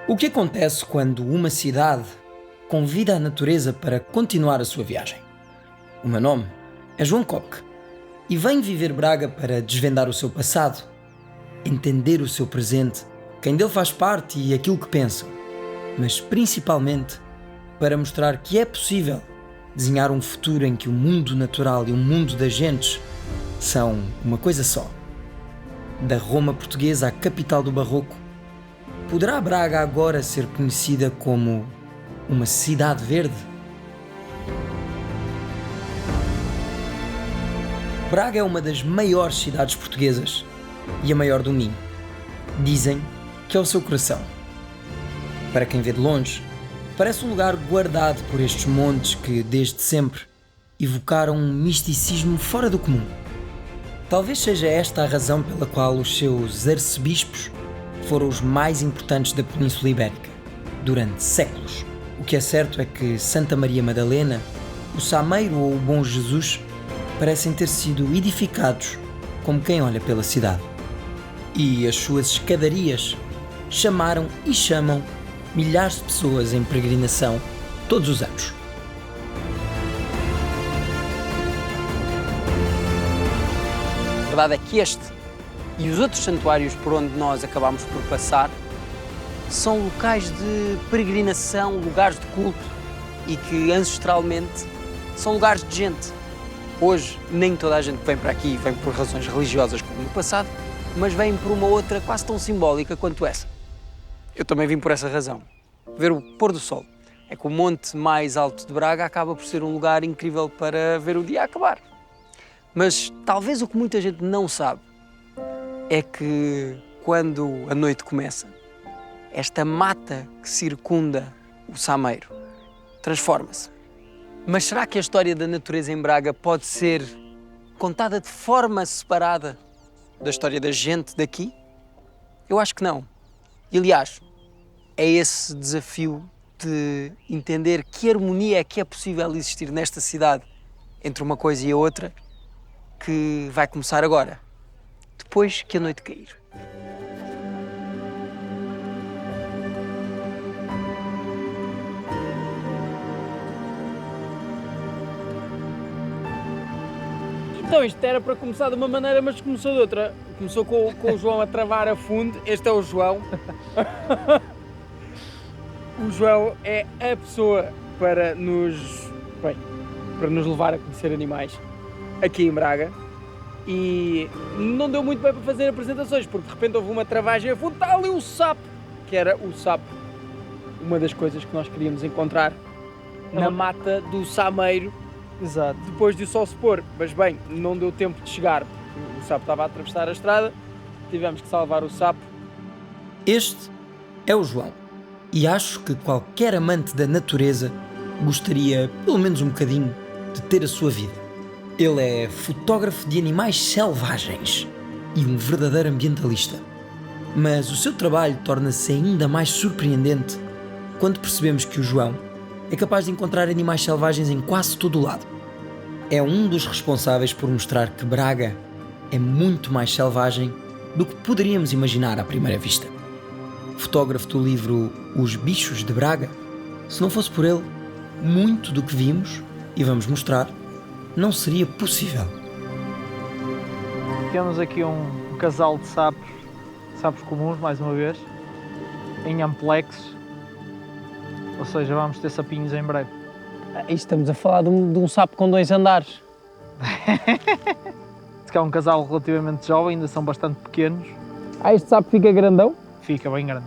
O que acontece quando uma cidade convida a natureza para continuar a sua viagem? O meu nome é João Coque e venho viver Braga para desvendar o seu passado, entender o seu presente, quem dele faz parte e aquilo que pensam, mas principalmente para mostrar que é possível desenhar um futuro em que o mundo natural e o mundo das gentes são uma coisa só. Da Roma portuguesa à capital do Barroco, poderá Braga agora ser conhecida como uma cidade verde? Braga é uma das maiores cidades portuguesas e a maior do Minho. Dizem que é o seu coração. Para quem vê de longe, parece um lugar guardado por estes montes que, desde sempre, evocaram um misticismo fora do comum. Talvez seja esta a razão pela qual os seus arcebispos foram os mais importantes da Península Ibérica, durante séculos. O que é certo é que Santa Maria Madalena, o Sameiro ou o Bom Jesus parecem ter sido edificados como quem olha pela cidade. E as suas escadarias chamaram e chamam milhares de pessoas em peregrinação todos os anos. A verdade é que este e os outros santuários por onde nós acabámos por passar são locais de peregrinação, lugares de culto e que ancestralmente são lugares de gente. Hoje nem toda a gente que vem para aqui vem por razões religiosas como no passado, mas vem por uma outra quase tão simbólica quanto essa. Eu também vim por essa razão, ver o pôr do sol. É que o monte mais alto de Braga acaba por ser um lugar incrível para ver o dia acabar. Mas talvez o que muita gente não sabe é que quando a noite começa, esta mata que circunda o Sameiro transforma-se. Mas será que a história da natureza em Braga pode ser contada de forma separada da história da gente daqui? Eu acho que não. E, aliás, é esse desafio de entender que harmonia é que é possível existir nesta cidade entre uma coisa e a outra que vai começar agora, depois que a noite cair. Então, isto era para começar de uma maneira, mas começou de outra. Começou com o João a travar a fundo. Este é o João. O João é a pessoa para nos levar a conhecer animais aqui em Braga. E não deu muito bem para fazer apresentações, porque de repente houve uma travagem a fundo. Está ali o sapo, que era o sapo. Uma das coisas que nós queríamos encontrar na mata do Sameiro. Exato. Depois de o sol se pôr, mas bem, não deu tempo de chegar, porque o sapo estava a atravessar a estrada, tivemos que salvar o sapo. Este é o João, e acho que qualquer amante da natureza gostaria, pelo menos um bocadinho, de ter a sua vida. Ele é fotógrafo de animais selvagens e um verdadeiro ambientalista. Mas o seu trabalho torna-se ainda mais surpreendente quando percebemos que o João é capaz de encontrar animais selvagens em quase todo o lado. É um dos responsáveis por mostrar que Braga é muito mais selvagem do que poderíamos imaginar à primeira vista. Fotógrafo do livro Os Bichos de Braga, se não fosse por ele, muito do que vimos e vamos mostrar não seria possível. Temos aqui um casal de sapos comuns, mais uma vez, em amplexos. Ou seja, vamos ter sapinhos em breve. Estamos a falar de um sapo com 2 andares. Se é um casal relativamente jovem, ainda são bastante pequenos. Este sapo fica grandão? Fica bem grande.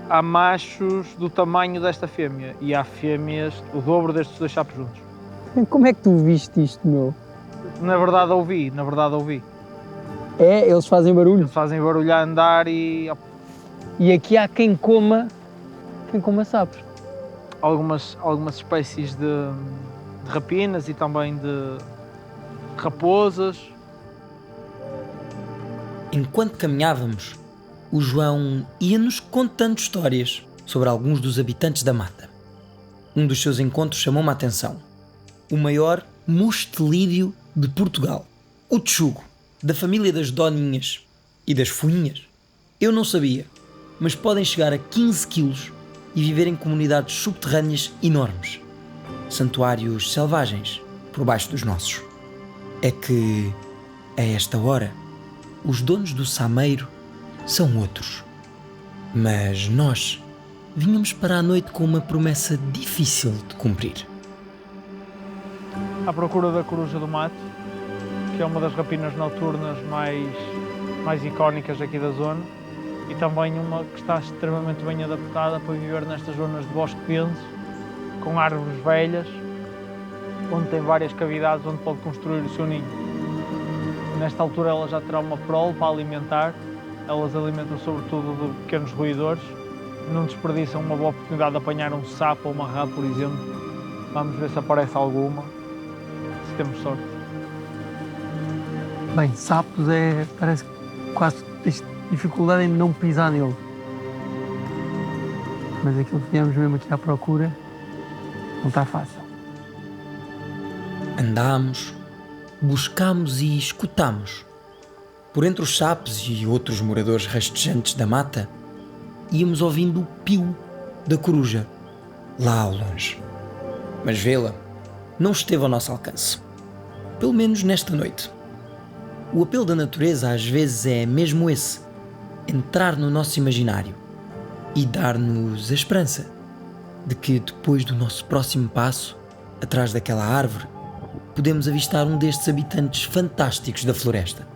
Há machos do tamanho desta fêmea e há fêmeas o dobro destes 2 sapos juntos. Como é que tu viste isto, meu? Na verdade ouvi. É, eles fazem barulho. Eles fazem barulho a andar e E aqui há quem coma sapos. algumas espécies de rapinas e também de raposas. Enquanto caminhávamos, o João ia-nos contando histórias sobre alguns dos habitantes da mata. Um dos seus encontros chamou-me a atenção. O maior mustelídeo de Portugal. O tchugo, da família das doninhas e das fuinhas. Eu não sabia, mas podem chegar a 15 quilos e viver em comunidades subterrâneas enormes, santuários selvagens por baixo dos nossos. É que, a esta hora, os donos do Sameiro são outros. Mas nós vínhamos para a noite com uma promessa difícil de cumprir. À procura da Coruja do Mato, que é uma das rapinas noturnas mais icónicas aqui da zona, e também uma que está extremamente bem adaptada para viver nestas zonas de bosque denso, com árvores velhas, onde tem várias cavidades onde pode construir o seu ninho. Nesta altura ela já terá uma prole para alimentar, elas alimentam sobretudo de pequenos roedores, não desperdiçam uma boa oportunidade de apanhar um sapo ou uma rã, por exemplo. Vamos ver se aparece alguma, se temos sorte. Bem, sapos parece que quase tens dificuldade em não pisar nele. Mas aquilo que viemos mesmo aqui à procura não está fácil. Andámos, buscámos e escutámos. Por entre os sapos e outros moradores rastejantes da mata, íamos ouvindo o pio da coruja, lá ao longe. Mas vê-la não esteve ao nosso alcance. Pelo menos nesta noite. O apelo da natureza às vezes é mesmo esse: entrar no nosso imaginário e dar-nos a esperança de que depois do nosso próximo passo, atrás daquela árvore, podemos avistar um destes habitantes fantásticos da floresta.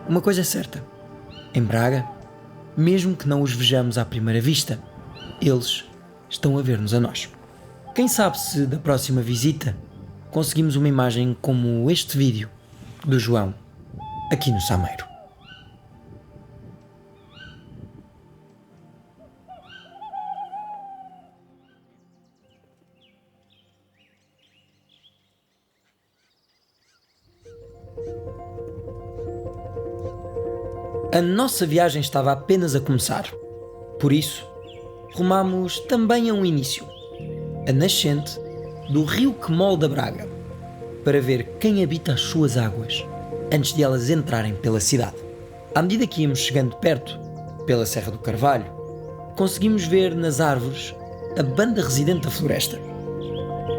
Uma coisa é certa: em Braga, mesmo que não os vejamos à primeira vista, eles estão a ver-nos a nós. Quem sabe se da próxima visita conseguimos uma imagem como este vídeo do João aqui no Sameiro. A nossa viagem estava apenas a começar. Por isso, rumámos também a um início, a nascente do rio que molda Braga, para ver quem habita as suas águas antes de elas entrarem pela cidade. À medida que íamos chegando perto, pela Serra do Carvalho, conseguimos ver nas árvores a banda residente da floresta.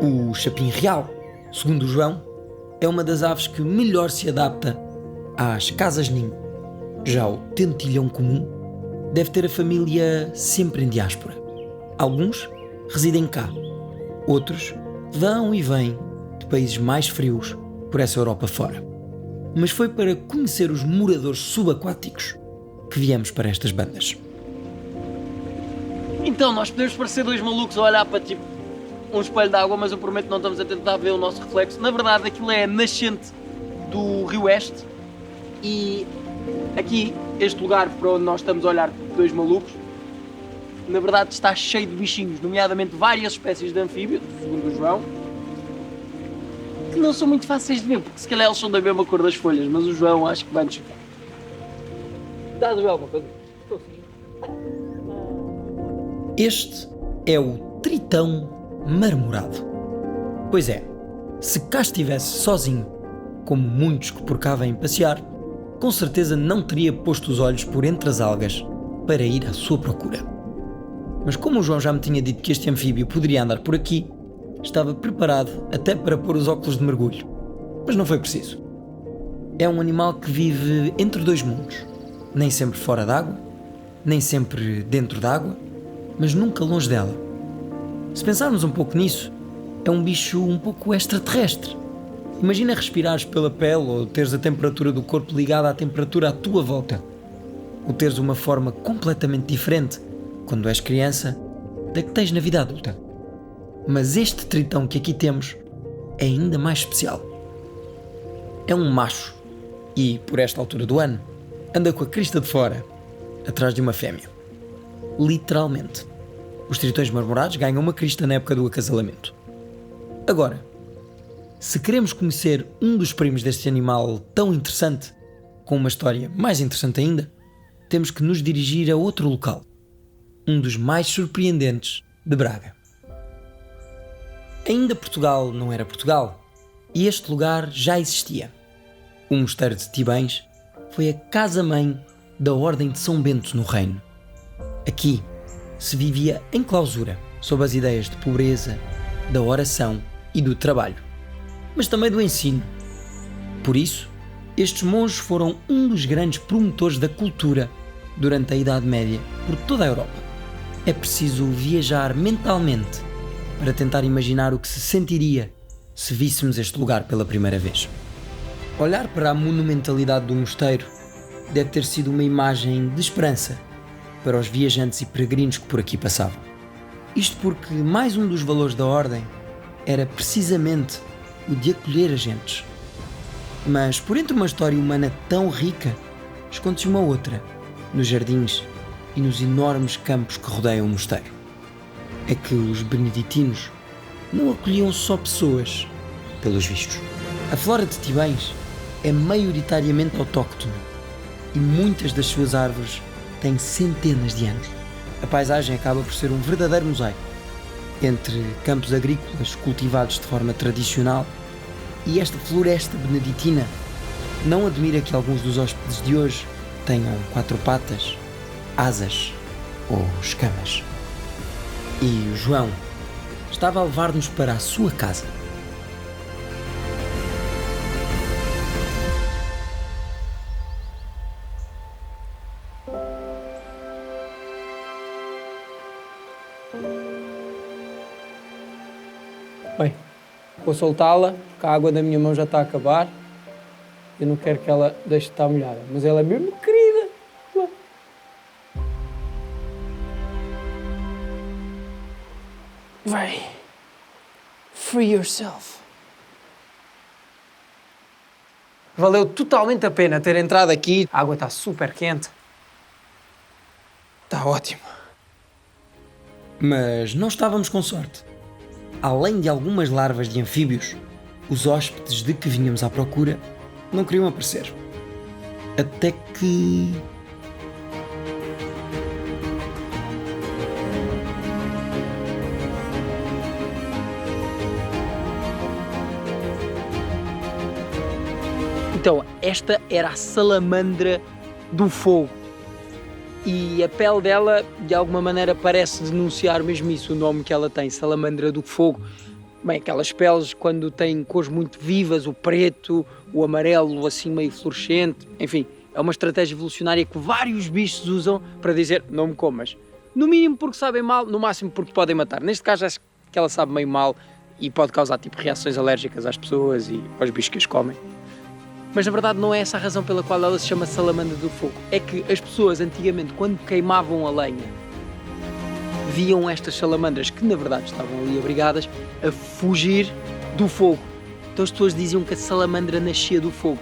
O chapim real, segundo o João, é uma das aves que melhor se adapta às casas-ninho. Já o tentilhão comum deve ter a família sempre em diáspora. Alguns residem cá, outros vão e vêm de países mais frios por essa Europa fora. Mas foi para conhecer os moradores subaquáticos que viemos para estas bandas. Então, nós podemos parecer dois malucos a olhar para tipo um espelho de água, mas eu prometo que não estamos a tentar ver o nosso reflexo. Na verdade, aquilo é a nascente do Rio Este e aqui, este lugar para onde nós estamos a olhar dois malucos, na verdade está cheio de bichinhos, nomeadamente várias espécies de anfíbios, segundo o João, que não são muito fáceis de ver, porque se calhar eles são da mesma cor das folhas, mas o João acho que vai nos chocar. Dá-nos ver alguma coisa? Este é o tritão marmorado. Pois é, se cá estivesse sozinho, como muitos que por cá vêm passear, com certeza não teria posto os olhos por entre as algas para ir à sua procura. Mas como o João já me tinha dito que este anfíbio poderia andar por aqui, estava preparado até para pôr os óculos de mergulho. Mas não foi preciso. É um animal que vive entre dois mundos, nem sempre fora d'água, nem sempre dentro d'água, mas nunca longe dela. Se pensarmos um pouco nisso, é um bicho um pouco extraterrestre. Imagina respirares pela pele ou teres a temperatura do corpo ligada à temperatura à tua volta. Ou teres uma forma completamente diferente quando és criança da que tens na vida adulta. Mas este tritão que aqui temos é ainda mais especial. É um macho e, por esta altura do ano, anda com a crista de fora, atrás de uma fêmea. Literalmente. Os tritões marmorados ganham uma crista na época do acasalamento. Agora, se queremos conhecer um dos primos deste animal tão interessante, com uma história mais interessante ainda, temos que nos dirigir a outro local, um dos mais surpreendentes de Braga. Ainda Portugal não era Portugal, e este lugar já existia. O mosteiro de Tibães foi a casa-mãe da Ordem de São Bento no Reino. Aqui, se vivia em clausura, sob as ideias de pobreza, da oração e do trabalho, mas também do ensino. Por isso, estes monges foram um dos grandes promotores da cultura durante a Idade Média por toda a Europa. É preciso viajar mentalmente para tentar imaginar o que se sentiria se víssemos este lugar pela primeira vez. Olhar para a monumentalidade do mosteiro deve ter sido uma imagem de esperança para os viajantes e peregrinos que por aqui passavam. Isto porque mais um dos valores da ordem era precisamente o de acolher agentes. Mas por entre uma história humana tão rica, esconde-se uma outra, nos jardins e nos enormes campos que rodeiam o mosteiro. É que os beneditinos não acolhiam só pessoas, pelos vistos. A flora de Tibães é maioritariamente autóctone e muitas das suas árvores têm centenas de anos. A paisagem acaba por ser um verdadeiro mosaico, entre campos agrícolas cultivados de forma tradicional e esta floresta beneditina. Não admira que alguns dos hóspedes de hoje tenham 4 patas, asas ou escamas. E o João estava a levar-nos para a sua casa. Bem, vou soltá-la, porque a água da minha mão já está a acabar. Eu não quero que ela deixe de estar molhada, mas ela é mesmo querida. Vai. Free yourself. Valeu totalmente a pena ter entrado aqui. A água está super quente. Está ótimo. Mas não estávamos com sorte. Além de algumas larvas de anfíbios, os hóspedes de que vínhamos à procura não queriam aparecer. Até que... Então, esta era a salamandra do fogo. E a pele dela, de alguma maneira, parece denunciar mesmo isso, o nome que ela tem, salamandra do fogo. Bem, aquelas peles quando têm cores muito vivas, o preto, o amarelo, assim meio fluorescente. Enfim, é uma estratégia evolucionária que vários bichos usam para dizer não me comas. No mínimo porque sabem mal, no máximo porque podem matar. Neste caso, acho que ela sabe meio mal e pode causar tipo reações alérgicas às pessoas e aos bichos que as comem. Mas na verdade não é essa a razão pela qual ela se chama salamandra do fogo. É que as pessoas antigamente, quando queimavam a lenha, viam estas salamandras, que na verdade estavam ali abrigadas, a fugir do fogo. Então as pessoas diziam que a salamandra nascia do fogo.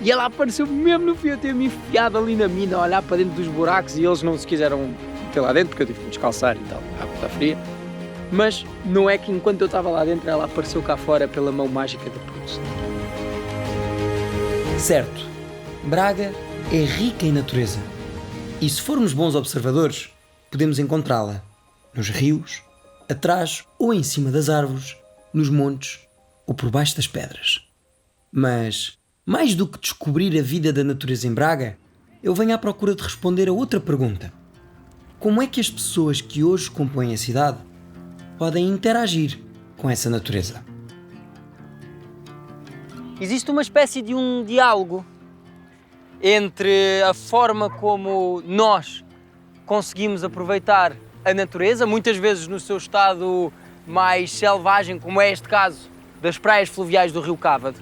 E ela apareceu mesmo no fim, a ter-me enfiado ali na mina, a olhar para dentro dos buracos, e eles não se quiseram meter lá dentro, porque eu tive que me descalçar e tal, a água está fria. Mas não é que enquanto eu estava lá dentro, ela apareceu cá fora pela mão mágica da produção. Certo, Braga é rica em natureza. E se formos bons observadores, podemos encontrá-la nos rios, atrás ou em cima das árvores, nos montes ou por baixo das pedras. Mas, mais do que descobrir a vida da natureza em Braga, eu venho à procura de responder a outra pergunta. Como é que as pessoas que hoje compõem a cidade podem interagir com essa natureza? Existe uma espécie de um diálogo entre a forma como nós conseguimos aproveitar a natureza, muitas vezes no seu estado mais selvagem, como é este caso das praias fluviais do Rio Cávado,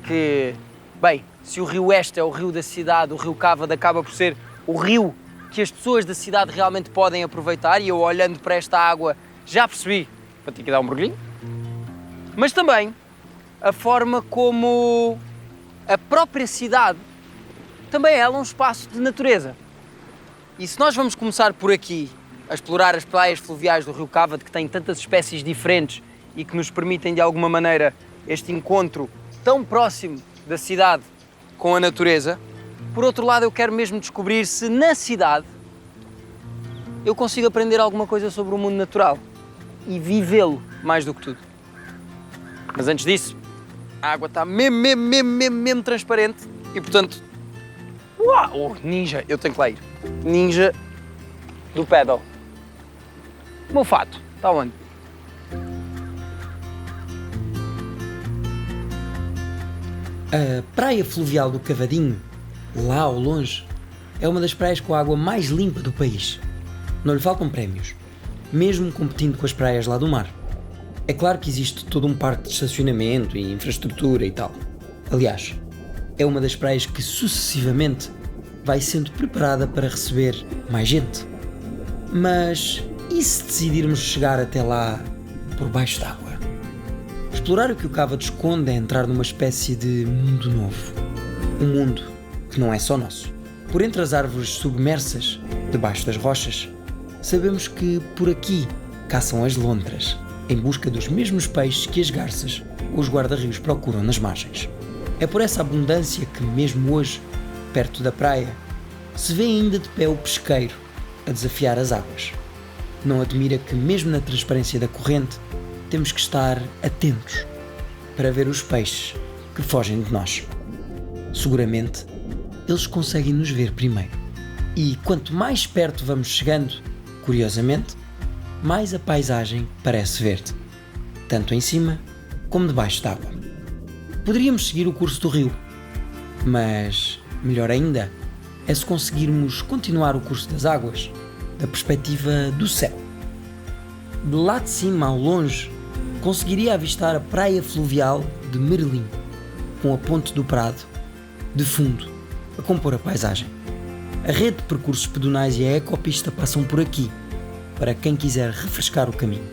que, bem, se o Rio Este é o rio da cidade, o Rio Cávado acaba por ser o rio que as pessoas da cidade realmente podem aproveitar, e eu olhando para esta água já percebi, vou ter que dar um mergulhinho, mas também a forma como a própria cidade também é ela um espaço de natureza. E se nós vamos começar por aqui, a explorar as praias fluviais do Rio Cávado, que têm tantas espécies diferentes e que nos permitem, de alguma maneira, este encontro tão próximo da cidade com a natureza, por outro lado, eu quero mesmo descobrir se na cidade eu consigo aprender alguma coisa sobre o mundo natural e vivê-lo mais do que tudo. Mas antes disso, a água está mesmo transparente e, portanto, uau, ninja, eu tenho que lá ir. Ninja do paddle. O meu fato, está onde? A praia fluvial do Cavadinho, lá ao longe, é uma das praias com a água mais limpa do país. Não lhe faltam prémios, mesmo competindo com as praias lá do mar. É claro que existe todo um parque de estacionamento e infraestrutura e tal. Aliás, é uma das praias que sucessivamente vai sendo preparada para receber mais gente. Mas e se decidirmos chegar até lá por baixo d'água? Explorar o que o Cávado esconde é entrar numa espécie de mundo novo. Um mundo que não é só nosso. Por entre as árvores submersas, debaixo das rochas, sabemos que por aqui caçam as lontras, em busca dos mesmos peixes que as garças ou os guarda-rios procuram nas margens. É por essa abundância que, mesmo hoje, perto da praia, se vê ainda de pé o pesqueiro a desafiar as águas. Não admira que, mesmo na transparência da corrente, temos que estar atentos para ver os peixes que fogem de nós. Seguramente, eles conseguem nos ver primeiro. E quanto mais perto vamos chegando, curiosamente, mais a paisagem parece verde, tanto em cima como debaixo d'água. Poderíamos seguir o curso do rio, mas melhor ainda é se conseguirmos continuar o curso das águas da perspectiva do céu. De lá de cima, ao longe, conseguiria avistar a praia fluvial de Merlim, com a ponte do Prado, de fundo, a compor a paisagem. A rede de percursos pedonais e a ecopista passam por aqui, para quem quiser refrescar o caminho.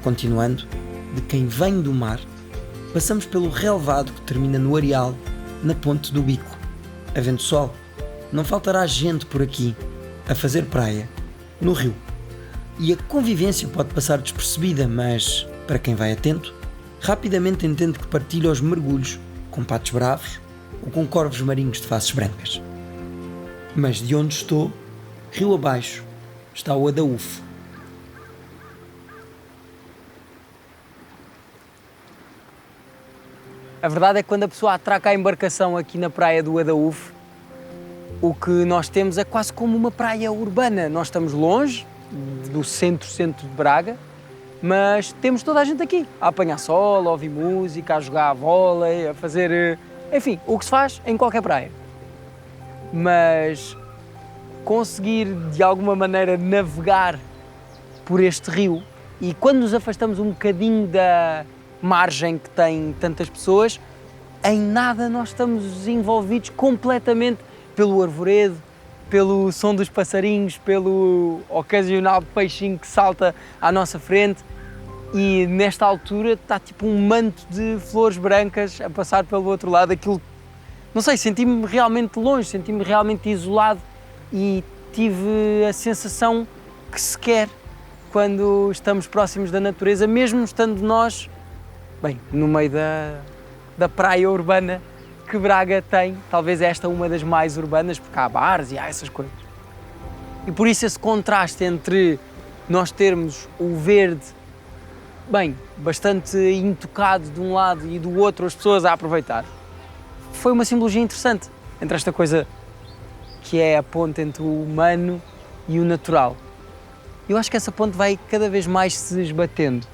Continuando, de quem vem do mar, passamos pelo relevado que termina no areal, na ponte do Bico. Havendo sol, não faltará gente por aqui, a fazer praia, no rio. E a convivência pode passar despercebida, mas, para quem vai atento, rapidamente entende que partilha os mergulhos com patos bravos ou com corvos marinhos de faces brancas. Mas de onde estou, rio abaixo, está o Adaúfo. A verdade é que quando a pessoa atraca a embarcação aqui na praia do Adaúfo, o que nós temos é quase como uma praia urbana. Nós estamos longe do centro de Braga, mas temos toda a gente aqui, a apanhar sol, a ouvir música, a jogar vôlei, a fazer... Enfim, o que se faz em qualquer praia. Mas conseguir, de alguma maneira, navegar por este rio e quando nos afastamos um bocadinho da margem que tem tantas pessoas, em nada nós estamos envolvidos completamente pelo arvoredo, pelo som dos passarinhos, pelo ocasional peixinho que salta à nossa frente e nesta altura está tipo um manto de flores brancas a passar pelo outro lado. Aquilo, não sei, senti-me realmente longe, senti-me realmente isolado e tive a sensação que se quer quando estamos próximos da natureza, mesmo estando nós, bem, no meio da praia urbana que Braga tem. Talvez esta uma das mais urbanas, porque há bares e há essas coisas. E por isso esse contraste entre nós termos o verde, bem, bastante intocado de um lado e do outro, as pessoas a aproveitar, foi uma simbologia interessante entre esta coisa que é a ponte entre o humano e o natural. Eu acho que essa ponte vai cada vez mais se esbatendo.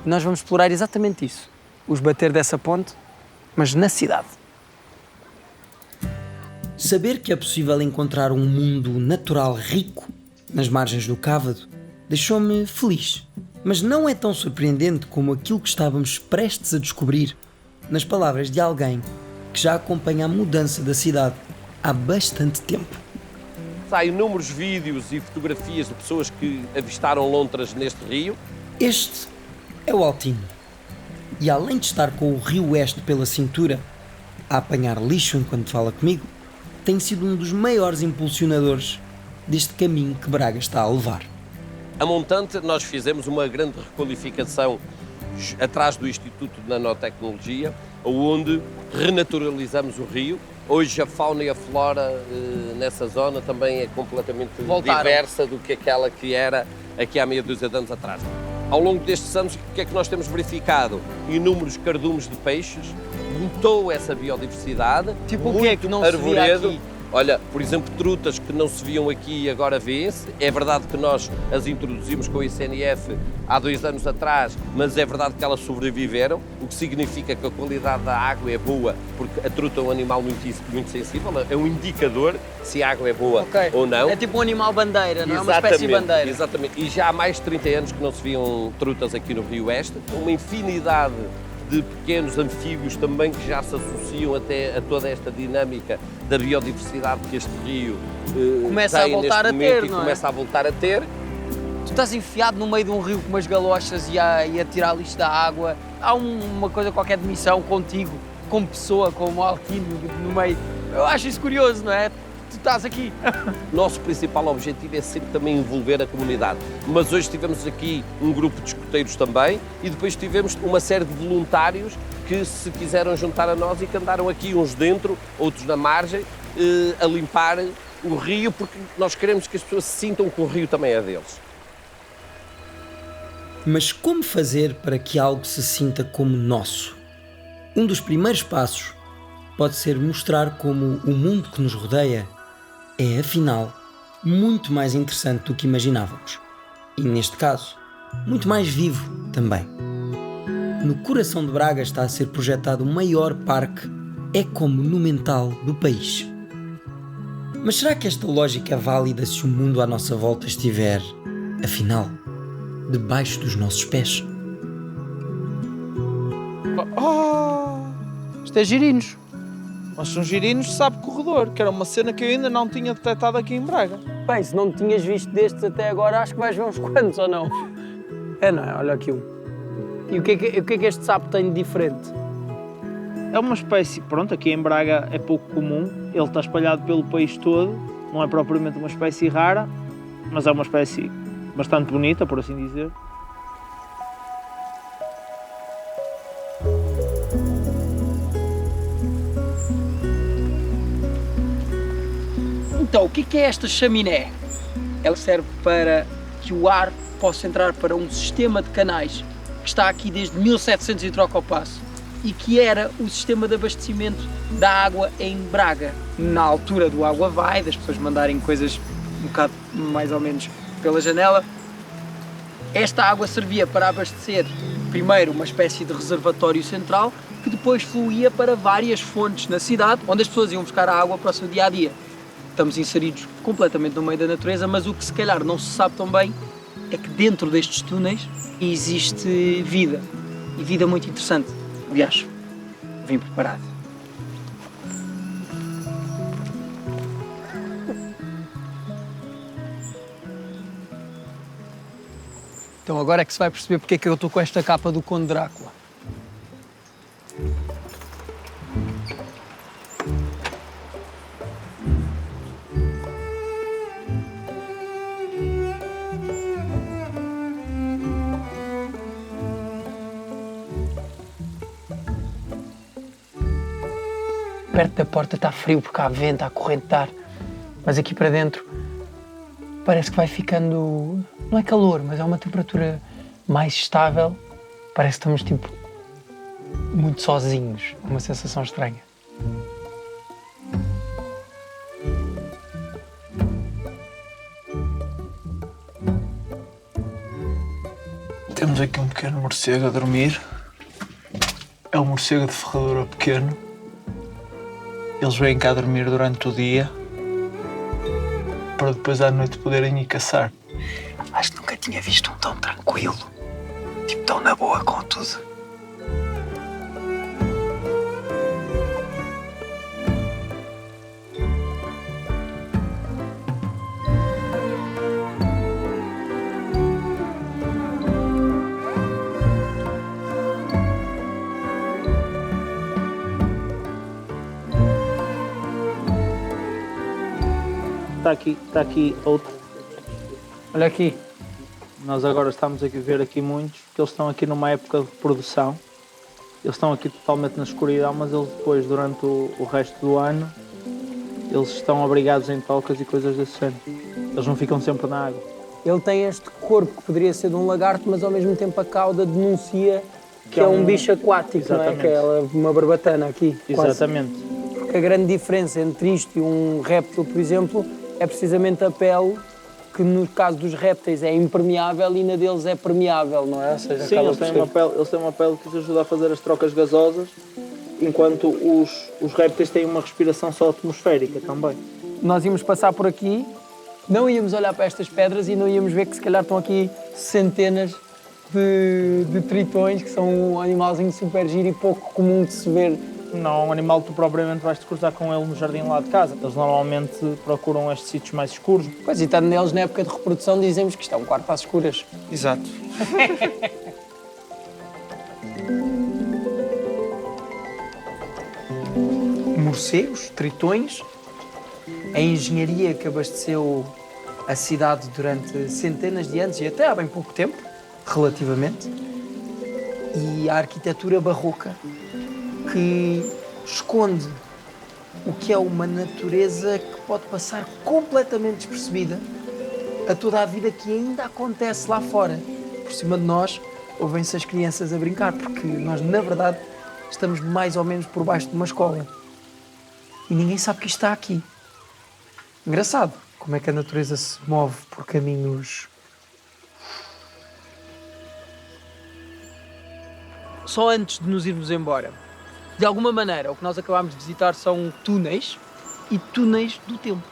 E nós vamos explorar exatamente isso, o esbater dessa ponte, mas na cidade. Saber que é possível encontrar um mundo natural rico nas margens do Cávado deixou-me feliz, mas não é tão surpreendente como aquilo que estávamos prestes a descobrir nas palavras de alguém que já acompanha a mudança da cidade há bastante tempo. Há inúmeros vídeos e fotografias de pessoas que avistaram lontras neste rio. Este é o Altino. E além de estar com o Rio Oeste pela cintura, a apanhar lixo enquanto fala comigo, tem sido um dos maiores impulsionadores deste caminho que Braga está a levar. A montante, nós fizemos uma grande requalificação atrás do Instituto de Nanotecnologia, onde renaturalizamos o rio. Hoje a fauna e a flora nessa zona também é completamente diversa do que aquela que era aqui há meia dúzia de anos atrás. Ao longo destes anos, o que é que nós temos verificado? Inúmeros cardumes de peixes, botou essa biodiversidade, Tipo o que é que não se via aqui? Olha, por exemplo, trutas que não se viam aqui e agora vêem-se. É verdade que nós as introduzimos com o ICNF há 2 anos atrás, mas é verdade que elas sobreviveram, o que significa que a qualidade da água é boa, porque a truta é um animal muito sensível, é um indicador se a água é boa ou não. É tipo um animal bandeira, não é? Uma espécie de bandeira. Exatamente. E já há mais de 30 anos que não se viam trutas aqui no Rio Oeste. Uma infinidade de pequenos anfíbios também que já se associam até a toda esta dinâmica da biodiversidade que este rio começa tem a voltar neste a ter, momento não é? e começa a voltar a ter. Tu estás enfiado no meio de um rio com umas galochas e a tirar lixo da água. Há uma coisa qualquer de missão contigo, como pessoa, como altino no meio. Eu acho isso curioso, não é? Tu estás aqui. Nosso principal objetivo é sempre também envolver a comunidade. Mas hoje tivemos aqui um grupo de escoteiros também e depois tivemos uma série de voluntários que se quiseram juntar a nós e que andaram aqui, uns dentro, outros na margem, a limpar o rio, porque nós queremos que as pessoas se sintam que o rio também é deles. Mas como fazer para que algo se sinta como nosso? Um dos primeiros passos pode ser mostrar como o mundo que nos rodeia é, afinal, muito mais interessante do que imaginávamos. E, neste caso, muito mais vivo também. No coração de Braga está a ser projetado o maior parque ecomonumental do país. Mas será que esta lógica é válida se o mundo à nossa volta estiver, afinal, debaixo dos nossos pés? Isto é girinos. Mas são girinos, sabe, corredor, que era uma cena que eu ainda não tinha detectado aqui em Braga. Bem, se não tinhas visto destes até agora, acho que vais ver uns quantos ou não? É, não é? Olha aqui um. E o que é que este sapo tem de diferente? É uma espécie, pronto, aqui em Braga é pouco comum, ele está espalhado pelo país todo, não é propriamente uma espécie rara, mas é uma espécie bastante bonita, por assim dizer. Então, o que é esta chaminé? Ela serve para que o ar possa entrar para um sistema de canais que está aqui desde 1700 e troca ao passo e que era o sistema de abastecimento da água em Braga. Na altura do Água Vai, das pessoas mandarem coisas um bocado mais ou menos pela janela, esta água servia para abastecer primeiro uma espécie de reservatório central que depois fluía para várias fontes na cidade onde as pessoas iam buscar a água para o seu dia-a-dia. Estamos inseridos completamente no meio da natureza, mas o que se calhar não se sabe tão bem é que dentro destes túneis existe vida, e vida muito interessante. Aliás, vim preparado. Então agora é que se vai perceber porque é que eu estou com esta capa do Conde Drácula. Perto da porta está frio porque há vento, há corrente de ar, mas aqui para dentro parece que vai ficando, não é calor, mas é uma temperatura mais estável. Parece que estamos tipo muito sozinhos, é uma sensação estranha. Temos aqui um pequeno morcego a dormir. É um morcego de ferradura pequeno. Eles vêm cá dormir durante o dia para depois à noite poderem ir caçar. Acho que nunca tinha visto um tão tranquilo, tipo tão na boa com tudo. Está aqui outro. Olha aqui. Nós agora estamos a ver aqui muitos, porque eles estão aqui numa época de reprodução. Eles estão aqui totalmente na escuridão, mas eles depois, durante o resto do ano, eles estão abrigados em tocas e coisas desse género. Eles não ficam sempre na água. Ele tem este corpo que poderia ser de um lagarto, mas ao mesmo tempo a cauda denuncia que é um bicho aquático, Exatamente. não é? Que é uma barbatana aqui. Exatamente. Quase. que a grande diferença entre isto e um réptil, por exemplo, é precisamente a pele, que no caso dos répteis é impermeável e na deles é permeável, não é? Ou seja, Sim, eles têm uma pele que lhes ajuda a fazer as trocas gasosas, enquanto os répteis têm uma respiração só atmosférica também. Nós íamos passar por aqui, não íamos olhar para estas pedras e não íamos ver que se calhar estão aqui centenas de tritões, que são um animalzinho super giro e pouco comum de se ver. Não é um animal que tu propriamente vais-te cruzar com ele no jardim lá de casa. Eles normalmente procuram estes sítios mais escuros. Pois, e estando neles na época de reprodução, dizemos que isto é um quarto às escuras. Exato. Morcegos, tritões, a engenharia que abasteceu a cidade durante centenas de anos e até há bem pouco tempo, relativamente, e a arquitetura barroca que esconde o que é uma natureza que pode passar completamente despercebida a toda a vida que ainda acontece lá fora. Por cima de nós, ouvem-se as crianças a brincar, porque nós, na verdade, estamos mais ou menos por baixo de uma escola. E ninguém sabe que isto está aqui. Engraçado como é que a natureza se move por caminhos... Só antes de nos irmos embora, de alguma maneira, o que nós acabámos de visitar são túneis e túneis do tempo.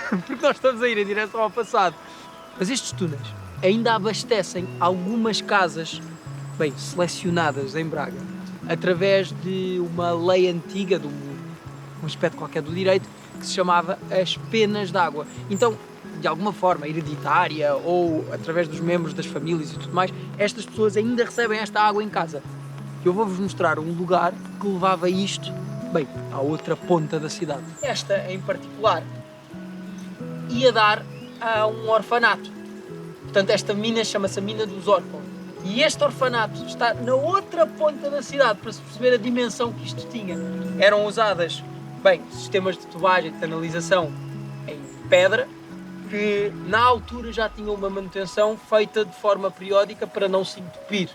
Porque nós estamos a ir em direção ao passado. Mas estes túneis ainda abastecem algumas casas, bem, selecionadas em Braga, através de uma lei antiga, de um aspecto qualquer do direito, que se chamava as penas d'água. Então, de alguma forma hereditária ou através dos membros das famílias e tudo mais, estas pessoas ainda recebem esta água em casa. Eu vou-vos mostrar um lugar que levava isto, bem, à outra ponta da cidade. Esta, em particular, ia dar a um orfanato. Portanto, esta mina chama-se a Mina dos Órfãos. E este orfanato está na outra ponta da cidade, para se perceber a dimensão que isto tinha. Eram usadas, bem, sistemas de tubagem, de canalização em pedra, que na altura já tinham uma manutenção feita de forma periódica para não se entupir.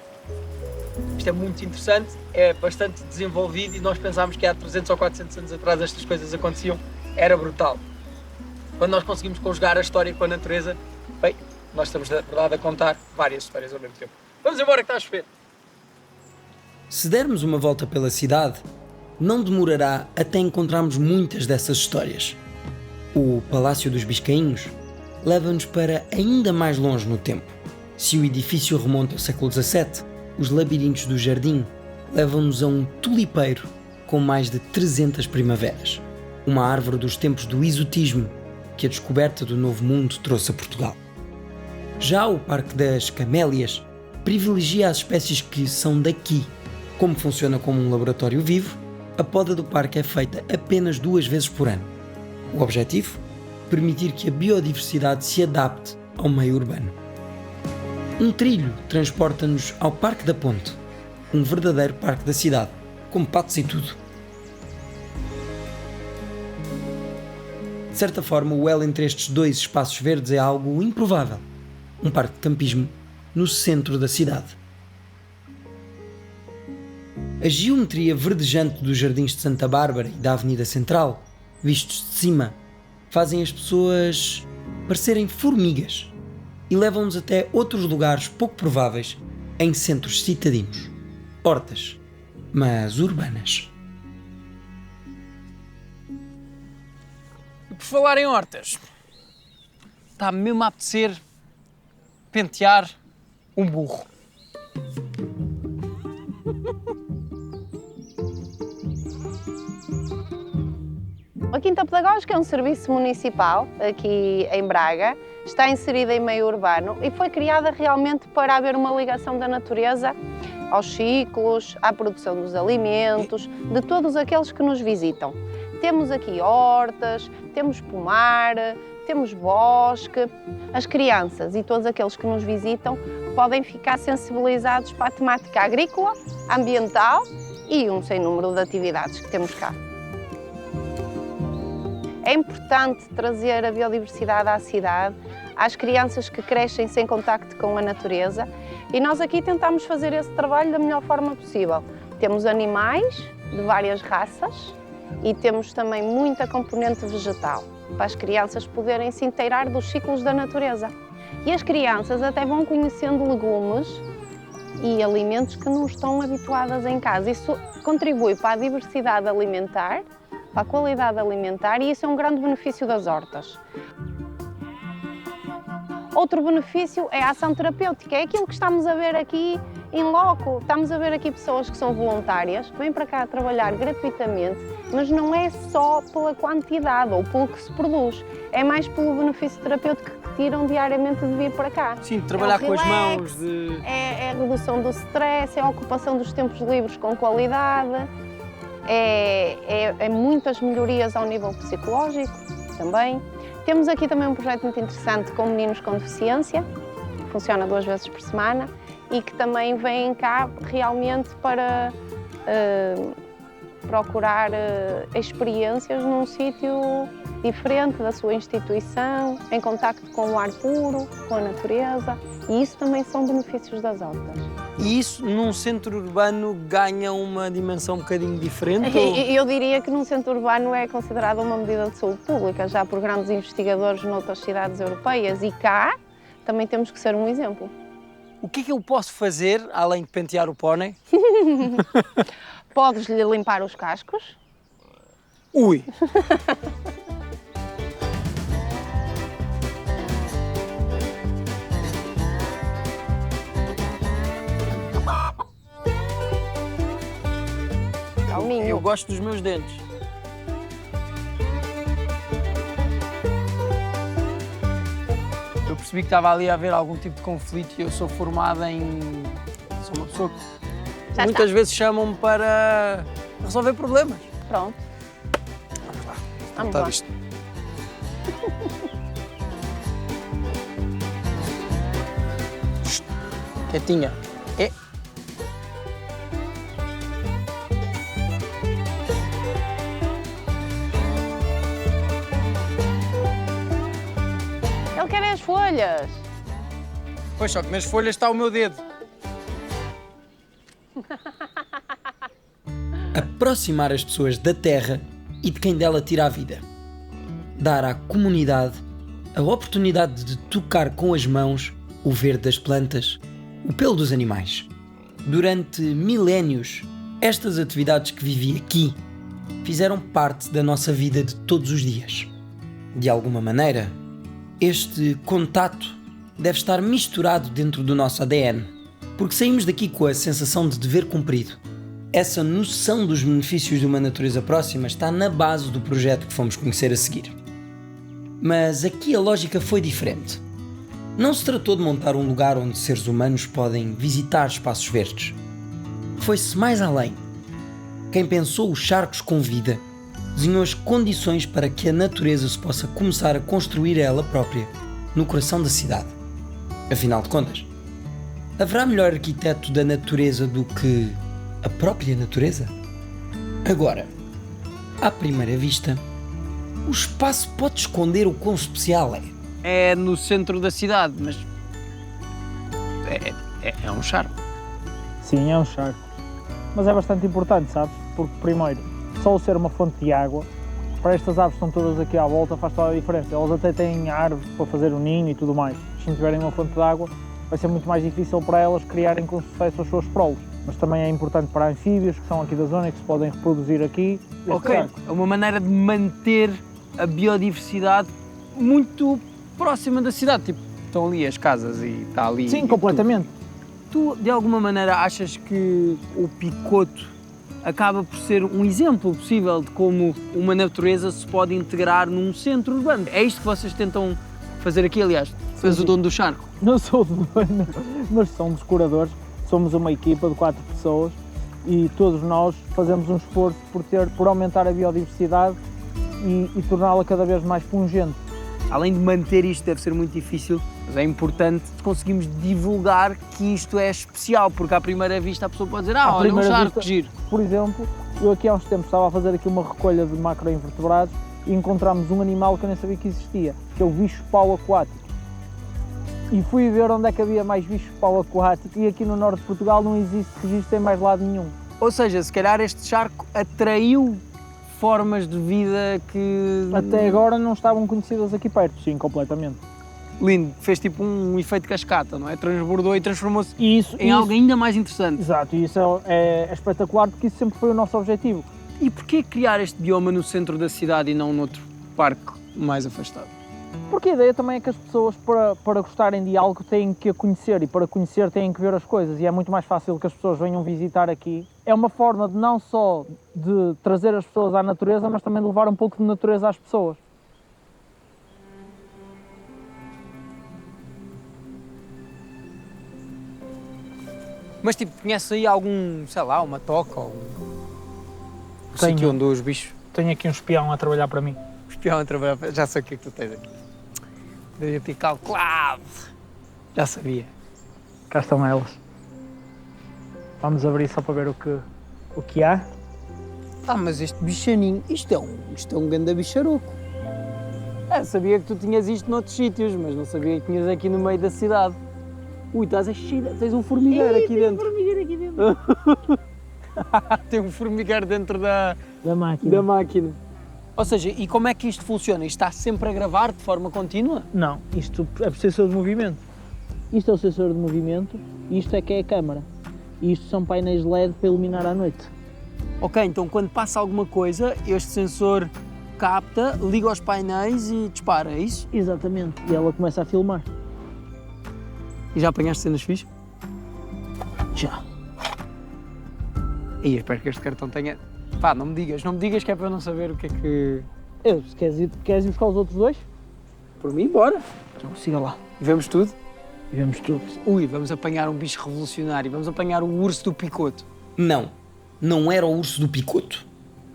Isto é muito interessante, é bastante desenvolvido e nós pensámos que há 300 ou 400 anos atrás estas coisas aconteciam. Era brutal. Quando nós conseguimos conjugar a história com a natureza, bem, nós estamos, na verdade, a contar várias histórias ao mesmo tempo. Vamos embora que está a chover. Se dermos uma volta pela cidade, não demorará até encontrarmos muitas dessas histórias. O Palácio dos Biscainhos leva-nos para ainda mais longe no tempo. Se o edifício remonta ao século XVII, os labirintos do jardim levam-nos a um tulipeiro com mais de 300 primaveras. Uma árvore dos tempos do exotismo que a descoberta do Novo Mundo trouxe a Portugal. Já o Parque das Camélias privilegia as espécies que são daqui. Como funciona como um laboratório vivo, a poda do parque é feita apenas 2 vezes por ano. O objetivo? Permitir que a biodiversidade se adapte ao meio urbano. Um trilho transporta-nos ao Parque da Ponte, um verdadeiro parque da cidade, com patos e tudo. De certa forma, o elo entre estes 2 espaços verdes é algo improvável. Um parque de campismo no centro da cidade. A geometria verdejante dos Jardins de Santa Bárbara e da Avenida Central, vistos de cima, fazem as pessoas parecerem formigas e levam-nos até outros lugares pouco prováveis em centros citadinos. Hortas, mas urbanas. E por falar em hortas, está mesmo a apetecer pentear um burro. A Quinta Pedagógica é um serviço municipal aqui em Braga, está inserida em meio urbano e foi criada realmente para haver uma ligação da natureza aos ciclos, à produção dos alimentos, de todos aqueles que nos visitam. Temos aqui hortas, temos pomar, temos bosque. As crianças e todos aqueles que nos visitam podem ficar sensibilizados para a temática agrícola, ambiental e um sem número de atividades que temos cá. É importante trazer a biodiversidade à cidade, às crianças que crescem sem contacto com a natureza, e nós aqui tentamos fazer esse trabalho da melhor forma possível. Temos animais de várias raças e temos também muita componente vegetal, para as crianças poderem se inteirar dos ciclos da natureza. E as crianças até vão conhecendo legumes e alimentos que não estão habituadas em casa. Isso contribui para a diversidade alimentar, para a qualidade alimentar, e isso é um grande benefício das hortas. Outro benefício é a ação terapêutica, é aquilo que estamos a ver aqui em loco. Estamos a ver aqui pessoas que são voluntárias, que vêm para cá trabalhar gratuitamente, mas não é só pela quantidade ou pelo que se produz, é mais pelo benefício terapêutico que tiram diariamente de vir para cá. Sim, trabalhar com as mãos. É a redução do stress, é a ocupação dos tempos livres com qualidade, é muitas melhorias ao nível psicológico também. Temos aqui também um projeto muito interessante com meninos com deficiência, que funciona 2 vezes por semana e que também vêm cá realmente para procurar experiências num sítio diferente da sua instituição, em contacto com o ar puro, com a natureza, e isso também são benefícios das hortas. E isso num centro urbano ganha uma dimensão um bocadinho diferente? Eu diria que num centro urbano é considerada uma medida de saúde pública, já por grandes investigadores noutras cidades europeias, e cá também temos que ser um exemplo. O que é que eu posso fazer, além de pentear o pónei? Podes-lhe limpar os cascos. Ui! Calminho. Eu gosto dos meus dentes. Eu percebi que estava ali a haver algum tipo de conflito e eu sou formada em... Sou uma pessoa que Já muitas está. vezes chamam-me para resolver problemas. Pronto. Vamos Está lá. visto. Quietinha. Ele quer as folhas. Pois só que nas folhas está o meu dedo. Aproximar as pessoas da terra e de quem dela tira a vida. Dar à comunidade a oportunidade de tocar com as mãos o verde das plantas, o pelo dos animais. Durante milénios, estas atividades que vivi aqui fizeram parte da nossa vida de todos os dias. De alguma maneira, este contato deve estar misturado dentro do nosso ADN, porque saímos daqui com a sensação de dever cumprido. Essa noção dos benefícios de uma natureza próxima está na base do projeto que fomos conhecer a seguir. Mas aqui a lógica foi diferente. Não se tratou de montar um lugar onde seres humanos podem visitar espaços verdes. Foi-se mais além. Quem pensou os charcos com vida desenhou as condições para que a natureza se possa começar a construir a ela própria, no coração da cidade. Afinal de contas, haverá melhor arquiteto da natureza do que a própria natureza? Agora, à primeira vista, o espaço pode esconder o quão especial é. É no centro da cidade, mas é um charco. Sim, é um charco. Mas é bastante importante, sabes? Porque, primeiro, só o ser uma fonte de água, para estas aves que estão todas aqui à volta, faz toda a diferença. Elas até têm árvores para fazer o ninho e tudo mais. Se não tiverem uma fonte de água, vai ser muito mais difícil para elas criarem com sucesso os seus prolos. Mas também é importante para anfíbios que são aqui da zona e que se podem reproduzir aqui. Ok, charco. é uma maneira de manter a biodiversidade muito próxima da cidade. Tipo, estão ali as casas e está ali... Sim, completamente. Tu, de alguma maneira, achas que o Picoto acaba por ser um exemplo possível de como uma natureza se pode integrar num centro urbano? É isto que vocês tentam fazer aqui, aliás. Tu és o dono do charco. Não sou o dono, mas somos os curadores. Somos uma equipa de 4 pessoas e todos nós fazemos um esforço por aumentar a biodiversidade e torná-la cada vez mais pungente. Além de manter isto, deve ser muito difícil, mas é importante conseguirmos divulgar que isto é especial, porque à primeira vista a pessoa pode dizer À olha um primeira charco, vista, giro. Por exemplo, eu aqui há uns tempos estava a fazer aqui uma recolha de macroinvertebrados e encontramos um animal que eu nem sabia que existia, que é o bicho-pau aquático. E fui ver onde é que havia mais bicho-pau aquático e aqui no norte de Portugal não existe registro em mais lado nenhum. Ou seja, se calhar este charco atraiu formas de vida que... Até agora não estavam conhecidas aqui perto, sim, completamente. Lindo, fez tipo um efeito cascata, não é? Transbordou e transformou-se E isso, em algo ainda mais interessante. Exato, e isso é espetacular porque isso sempre foi o nosso objetivo. E porquê criar este bioma no centro da cidade e não noutro parque mais afastado? Porque a ideia também é que as pessoas, para gostarem de algo, têm que a conhecer, e para conhecer têm que ver as coisas, e é muito mais fácil que as pessoas venham visitar aqui. É uma forma de não só de trazer as pessoas à natureza, mas também de levar um pouco de natureza às pessoas. Mas tipo, conhece aí algum, sei lá, uma toca ou um Tenho. sítio onde os bichos... Tenho aqui um espião a trabalhar para mim. O espião a trabalhar, já sei o que é que tu tens aqui. Devia ter calculado. Já sabia. Cá estão elas. Vamos abrir só para ver o que há. Ah, mas este bichaninho, isto é um ganda bicharoco. Sabia que tu tinhas isto noutros sítios, mas não sabia que tinhas aqui no meio da cidade. Ui, tens um formigueiro aqui dentro. Tem um formigueiro dentro da máquina. Ou seja, e como é que isto funciona? Isto está sempre a gravar de forma contínua? Não, isto é o sensor de movimento. Isto é o sensor de movimento e isto é que é a câmara. E isto são painéis LED para iluminar à noite. Ok, então quando passa alguma coisa, este sensor capta, liga aos painéis e dispara, é isso? Exatamente, e ela começa a filmar. E já apanhaste cenas fixes? Já. E espero que este cartão tenha... Pá, não me digas que é para eu não saber o que é que... Se queres ir buscar os outros dois? Por mim, bora. Então siga lá. Vemos tudo? Vemos tudo. Ui, vamos apanhar um bicho revolucionário, vamos apanhar o urso do Picoto. Não era o urso do Picoto.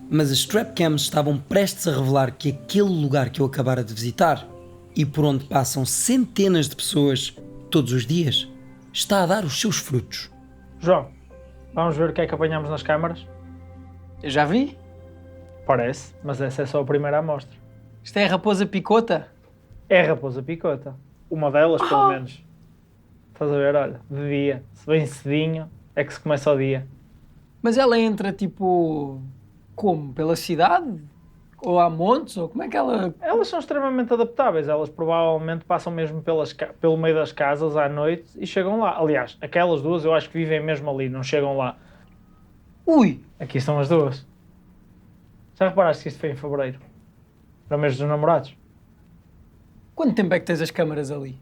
Mas as Strapcams estavam prestes a revelar que aquele lugar que eu acabara de visitar, e por onde passam centenas de pessoas todos os dias, está a dar os seus frutos. João, vamos ver o que é que apanhamos nas câmaras? Eu já vi. Parece, mas essa é só a primeira amostra. Isto é a raposa picota? É a raposa picota. Uma delas, pelo menos. Estás a ver, olha, de dia, se bem cedinho, é que se começa o dia. Mas ela entra, tipo, como? Pela cidade? Ou há montes? Ou como é que ela... Elas são extremamente adaptáveis, elas provavelmente passam mesmo pelo meio das casas à noite e chegam lá. Aliás, aquelas duas eu acho que vivem mesmo ali, não chegam lá. Ui! Aqui estão as duas. Já reparaste que isto foi em fevereiro? Para o mês dos namorados? Quanto tempo é que tens as câmaras ali?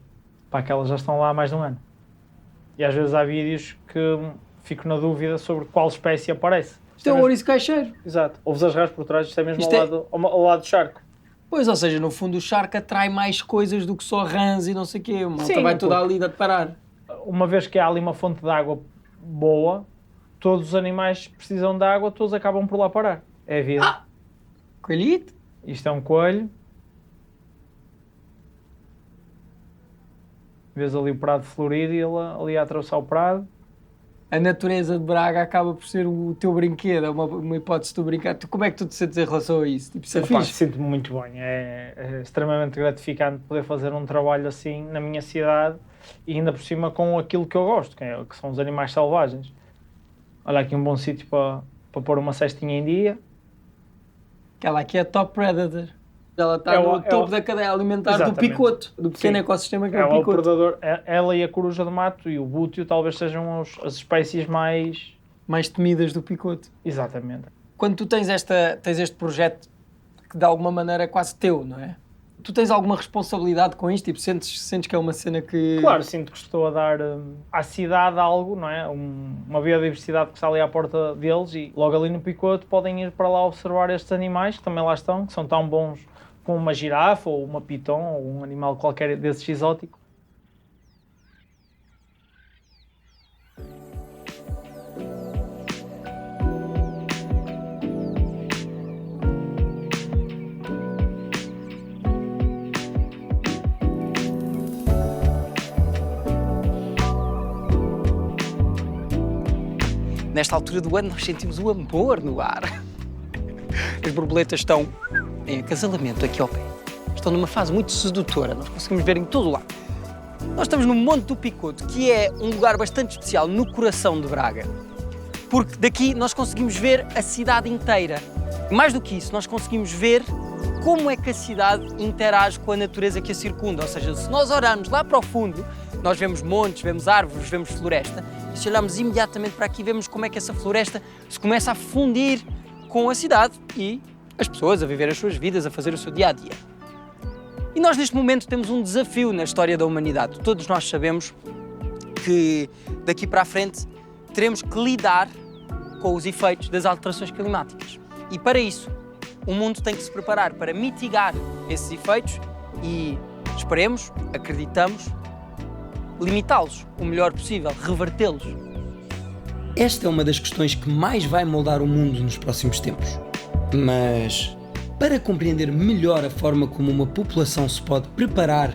Pá, que elas já estão lá há mais de um ano. E às vezes há vídeos que fico na dúvida sobre qual espécie aparece. Isto é o ouriço caixeiro. Exato. Ouves as rás por trás, isto é mesmo Isto ao lado do charco. Pois, ou seja, no fundo o charco atrai mais coisas do que só rãs e não sei o quê. Malta Sim, vai toda porque- ali a parar. Uma vez que há ali uma fonte de água boa, todos os animais precisam de água, todos acabam por lá parar. É a vida. Coelhito? Isto é um coelho. Vês ali o prado florido e ele ali a atravessar o prado. A natureza de Braga acaba por ser o teu brinquedo, é uma hipótese de tu brincar. Como é que tu te sentes em relação a isso? Tipo, isso é Epá, fixe? sinto-me muito bem. É extremamente gratificante poder fazer um trabalho assim na minha cidade e ainda por cima com aquilo que eu gosto, que são os animais selvagens. Olha aqui um bom sítio para pôr uma cestinha em dia. Aquela aqui é a top predator. Ela está É no o- é topo o- da cadeia alimentar do Exatamente. picoto, do pequeno Sim. ecossistema que é Ela o é o picoto. predador, ela e a coruja de mato e o búteo talvez sejam as espécies mais... Mais temidas do picoto. Exatamente. Quando tu tens este projeto que de alguma maneira é quase teu, não é? Tu tens alguma responsabilidade com isto? Tipo, sentes que é uma cena que... Claro, sinto que estou a dar à cidade algo, não é? Uma biodiversidade que está ali à porta deles e logo ali no picoto podem ir para lá observar estes animais que também lá estão, que são tão bons como uma girafa ou uma piton ou um animal qualquer desses exótico. Nesta altura do ano nós sentimos o amor no ar. As borboletas estão em acasalamento aqui ao pé. Estão numa fase muito sedutora, nós conseguimos ver em todo o lado. Nós estamos no Monte do Picoto, que é um lugar bastante especial no coração de Braga. Porque daqui nós conseguimos ver a cidade inteira. E mais do que isso, nós conseguimos ver como é que a cidade interage com a natureza que a circunda. Ou seja, se nós olharmos lá para o fundo, nós vemos montes, vemos árvores, vemos floresta, e se olharmos imediatamente para aqui, vemos como é que essa floresta se começa a fundir com a cidade e as pessoas a viver as suas vidas, a fazer o seu dia-a-dia. E nós, neste momento, temos um desafio na história da humanidade. Todos nós sabemos que, daqui para a frente, teremos que lidar com os efeitos das alterações climáticas. E, para isso, o mundo tem que se preparar para mitigar esses efeitos e, esperemos, acreditamos, limitá-los o melhor possível, revertê-los. Esta é uma das questões que mais vai moldar o mundo nos próximos tempos. Mas, para compreender melhor a forma como uma população se pode preparar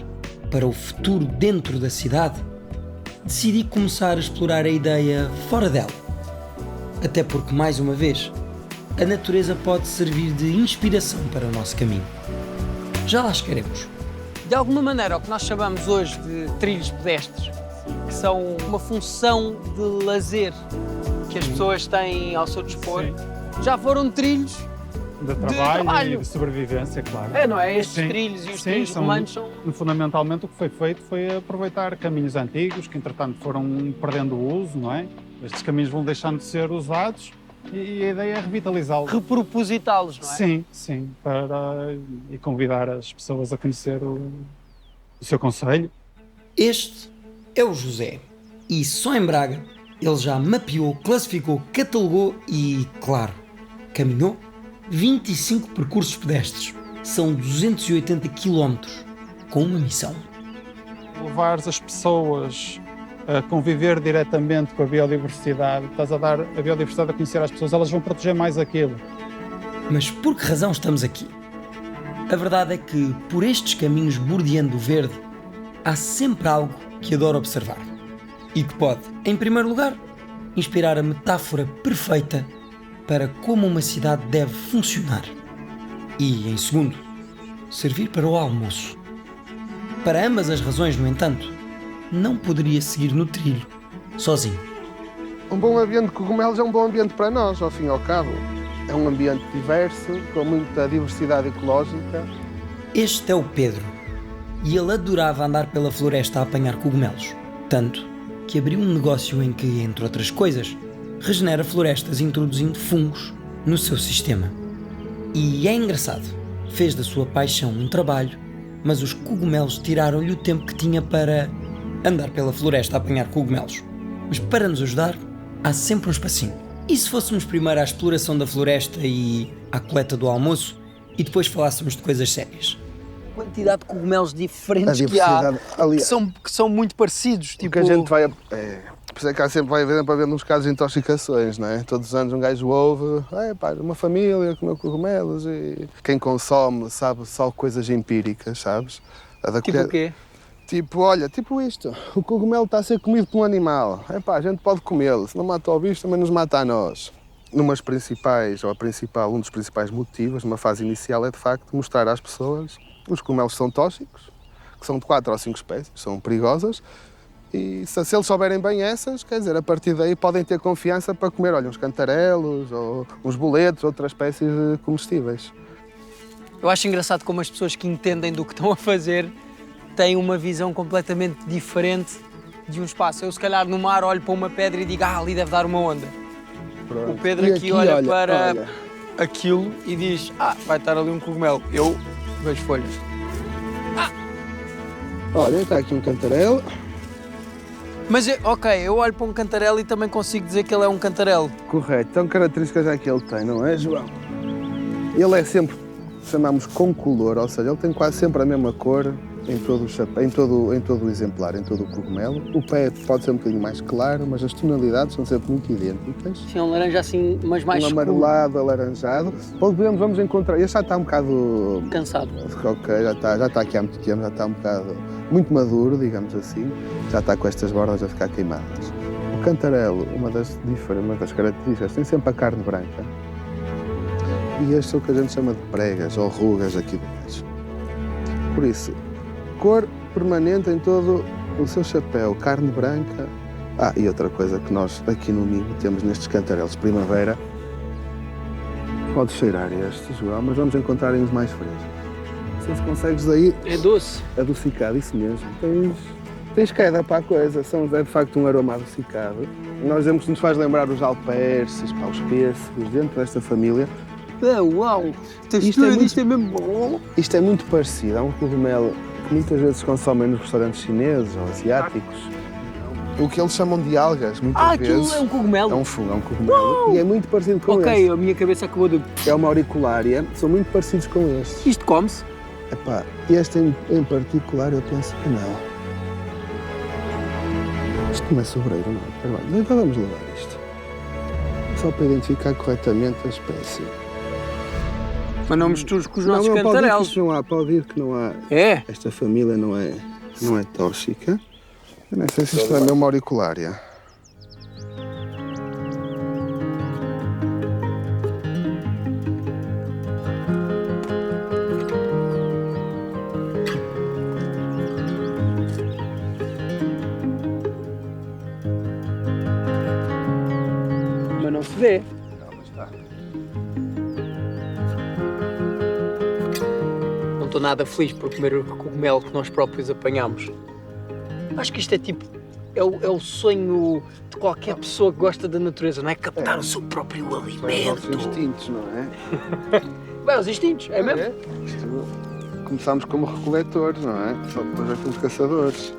para o futuro dentro da cidade, decidi começar a explorar a ideia fora dela. Até porque, mais uma vez, a natureza pode servir de inspiração para o nosso caminho. Já lá chegaremos. De alguma maneira, o que nós chamamos hoje de trilhos pedestres, que são uma função de lazer que as pessoas têm ao seu dispor, já foram trilhos de trabalho e de sobrevivência, claro. É, não é? Estes trilhos e os trilhos romanos são... Fundamentalmente, o que foi feito foi aproveitar caminhos antigos que, entretanto, foram perdendo o uso, não é? Estes caminhos vão deixando de ser usados e a ideia é revitalizá-los. Repropositá-los, não é? Sim, sim, e convidar as pessoas a conhecer o seu concelho. Este é o José. E só em Braga ele já mapeou, classificou, catalogou e, claro, caminhou 25 percursos pedestres. São 280 km com uma missão. Levares as pessoas a conviver diretamente com a biodiversidade, estás a dar a biodiversidade a conhecer às pessoas, elas vão proteger mais aquilo. Mas por que razão estamos aqui? A verdade é que, por estes caminhos bordeando o verde, há sempre algo que adoro observar e que pode, em primeiro lugar, inspirar a metáfora perfeita para como uma cidade deve funcionar e, em segundo, servir para o almoço. Para ambas as razões, no entanto, não poderia seguir no trilho, sozinho. Um bom ambiente de cogumelos é um bom ambiente para nós, ao fim e ao cabo. É um ambiente diverso, com muita diversidade ecológica. Este é o Pedro, e ele adorava andar pela floresta a apanhar cogumelos, tanto que abriu um negócio em que, entre outras coisas, regenera florestas introduzindo fungos no seu sistema. E é engraçado, fez da sua paixão um trabalho, mas os cogumelos tiraram-lhe o tempo que tinha para andar pela floresta a apanhar cogumelos. Mas para nos ajudar, há sempre um espacinho. E se fôssemos primeiro à exploração da floresta e à coleta do almoço e depois falássemos de coisas sérias? Quantidade de cogumelos diferentes que há, que são muito parecidos. Tipo... que a gente vai... por isso é que há sempre vai haver uns casos de intoxicações, não é? Todos os anos um gajo ouve, uma família comeu cogumelos e... Quem consome sabe só coisas empíricas, sabes? Tipo o quê? Tipo isto, o cogumelo está a ser comido por um animal. A gente pode comê-lo, se não mata o bicho também nos mata a nós. Um dos principais motivos, numa fase inicial, é de facto mostrar às pessoas que os cogumelos são tóxicos, que são de 4 ou 5 espécies, são perigosas, e se eles souberem bem essas, quer dizer, a partir daí podem ter confiança para comer, uns cantarelos, ou uns boletos, outras espécies de comestíveis. Eu acho engraçado como as pessoas que entendem do que estão a fazer têm uma visão completamente diferente de um espaço. Eu, se calhar, no mar olho para uma pedra e digo, ali deve dar uma onda. Pronto. O Pedro aqui olha para aquilo e diz, vai estar ali um cogumelo. Eu vejo folhas. Olha, está aqui um cantarelo. Mas, eu olho para um cantarelo e também consigo dizer que ele é um cantarelo. Correto. Então, características é que ele tem, não é, João? Ele é sempre, chamamos concolor, ou seja, ele tem quase sempre a mesma cor em todo o exemplar, em todo o cogumelo. O pé pode ser um bocadinho mais claro, mas as tonalidades são sempre muito idênticas. Sim, um laranja assim, mas mais escuro. Amarelado, alaranjado. Vamos encontrar... Este já está um bocado... cansado. Ok, já está aqui há muito tempo, já está um bocado... muito maduro, digamos assim. Já está com estas bordas a ficar queimadas. O cantarelo, uma das características, tem sempre a carne branca. E este é o que a gente chama de pregas ou rugas aqui de baixo. Por isso, cor permanente em todo o seu chapéu, carne branca. E outra coisa que nós aqui no Minho temos nestes cantarelos primavera Podes cheirar este, João, mas vamos encontrar uns mais frescos. Não sei se consegues aí... É doce. Adocicado, isso mesmo. Tens queda para a coisa. É de facto um aroma adocicado. Nós dizemos que nos faz lembrar os alperces, os pêssegos, dentro desta família. Uau! Textura disto é mesmo bom. Isto é muito parecido. É um cogumelo que muitas vezes consomem nos restaurantes chineses ou asiáticos. O que eles chamam de algas, muitas vezes. Aquilo é um cogumelo? É um fungo, é um cogumelo. E é muito parecido com este. Ok, a minha cabeça acabou de... É uma auriculária, são muito parecidos com estes. Isto come-se? Epá, este em particular eu penso que não. Isto não é sobreiro, não. Espera lá, então vamos levar isto. Só para identificar corretamente a espécie. Mas não misturos com os nossos cantarelos. cantarelos. Pode ir que não há. É? Esta família não é tóxica. Eu não sei se isto é uma auriculária. Mas não se vê. Não estou nada feliz por comer o cogumelo que nós próprios apanhamos. Acho que isto é tipo... É o sonho de qualquer pessoa que gosta da natureza, não é? Captar o seu próprio alimento. São os instintos, não é? Bem, os instintos, é mesmo? Começámos como recoletores, não é? Só depois já fomos caçadores.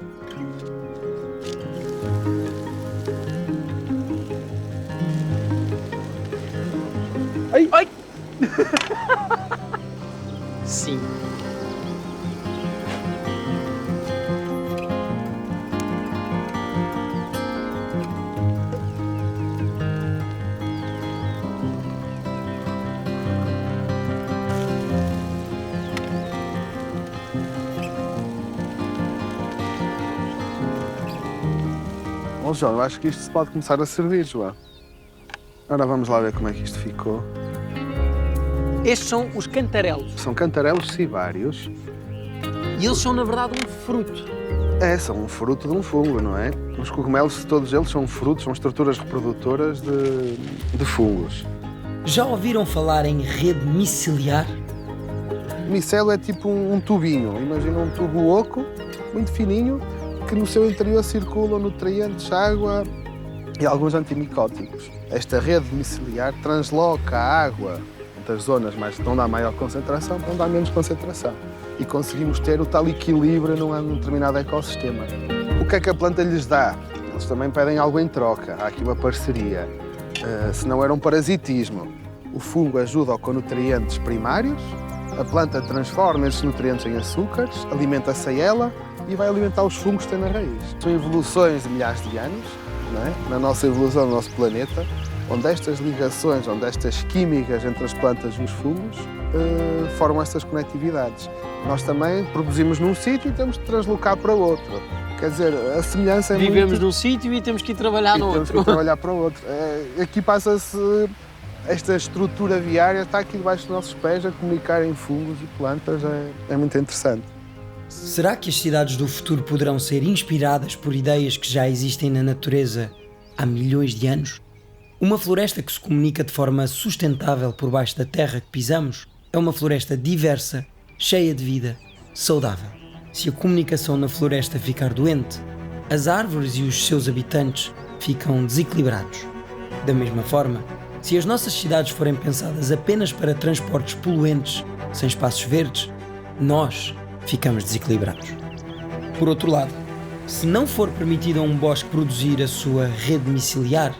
Ai! Ai! Sim. Bom, João, eu acho que isto se pode começar a servir, João. Agora vamos lá ver como é que isto ficou. Estes são os cantarelos. São cantarelos cibários. E eles são, na verdade, um fruto. São um fruto de um fungo, não é? Os cogumelos, todos eles, são frutos, são estruturas reprodutoras de fungos. Já ouviram falar em rede miceliar? Micélio é tipo um tubinho. Imagina um tubo oco, muito fininho, que no seu interior circulam nutrientes, água e alguns antimicóticos. Esta rede miceliar transloca a água das zonas onde há maior concentração para onde há menos concentração. E conseguimos ter o tal equilíbrio num determinado ecossistema. O que é que a planta lhes dá? Eles também pedem algo em troca. Há aqui uma parceria. Se não era um parasitismo, o fungo ajuda com nutrientes primários, a planta transforma esses nutrientes em açúcares, alimenta-se a ela e vai alimentar os fungos que tem na raiz. São evoluções de milhares de anos, não é? Na nossa evolução do nosso planeta, onde estas ligações, onde estas químicas entre as plantas e os fungos formam estas conectividades. Nós também produzimos num sítio e temos de translocar para outro. Quer dizer, a semelhança é Vivemos num sítio e temos que ir trabalhar no outro. Temos que ir trabalhar para o outro. Aqui passa-se esta estrutura viária, está aqui debaixo dos nossos pés a comunicar em fungos e plantas. É muito interessante. Será que as cidades do futuro poderão ser inspiradas por ideias que já existem na natureza há milhões de anos? Uma floresta que se comunica de forma sustentável por baixo da terra que pisamos é uma floresta diversa, cheia de vida, saudável. Se a comunicação na floresta ficar doente, as árvores e os seus habitantes ficam desequilibrados. Da mesma forma, se as nossas cidades forem pensadas apenas para transportes poluentes, sem espaços verdes, nós ficamos desequilibrados. Por outro lado, se não for permitido a um bosque produzir a sua rede miceliar,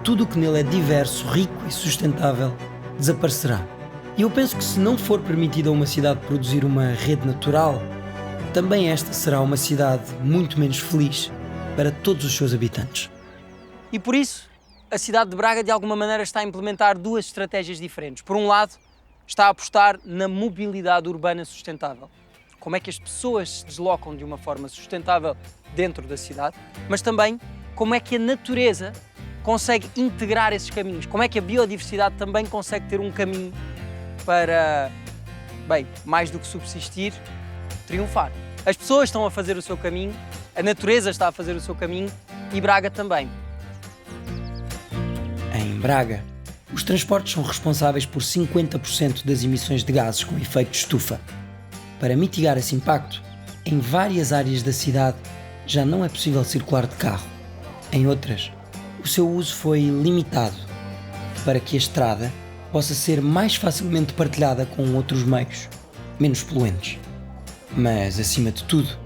tudo o que nele é diverso, rico e sustentável desaparecerá. E eu penso que se não for permitido a uma cidade produzir uma rede natural, também esta será uma cidade muito menos feliz para todos os seus habitantes. E por isso, a cidade de Braga de alguma maneira está a implementar duas estratégias diferentes. Por um lado, está a apostar na mobilidade urbana sustentável. Como é que as pessoas se deslocam de uma forma sustentável dentro da cidade, mas também como é que a natureza consegue integrar esses caminhos, como é que a biodiversidade também consegue ter um caminho para, bem, mais do que subsistir, triunfar. As pessoas estão a fazer o seu caminho, a natureza está a fazer o seu caminho e Braga também. Em Braga, os Os transportes são responsáveis por 50% das emissões de gases com efeito de estufa. Para mitigar esse impacto, em várias áreas da cidade já não é possível circular de carro. Em outras, o seu uso foi limitado para que a estrada possa ser mais facilmente partilhada com outros meios, menos poluentes. Mas, acima de tudo,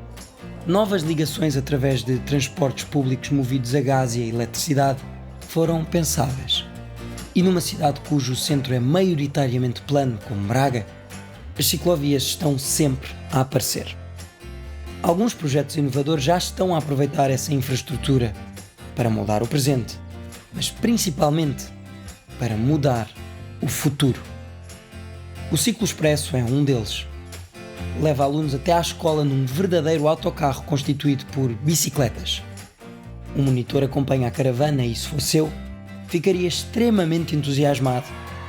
novas ligações através de transportes públicos movidos a gás e a eletricidade foram pensadas. E numa cidade cujo centro é maioritariamente plano, como Braga, as ciclovias estão sempre a aparecer. Alguns projetos inovadores já estão a aproveitar essa infraestrutura para moldar o presente, mas principalmente para mudar o futuro. O Ciclo Expresso é um deles. Leva alunos até à escola num verdadeiro autocarro constituído por bicicletas. Um monitor acompanha a caravana e, se fosse eu, ficaria extremamente entusiasmado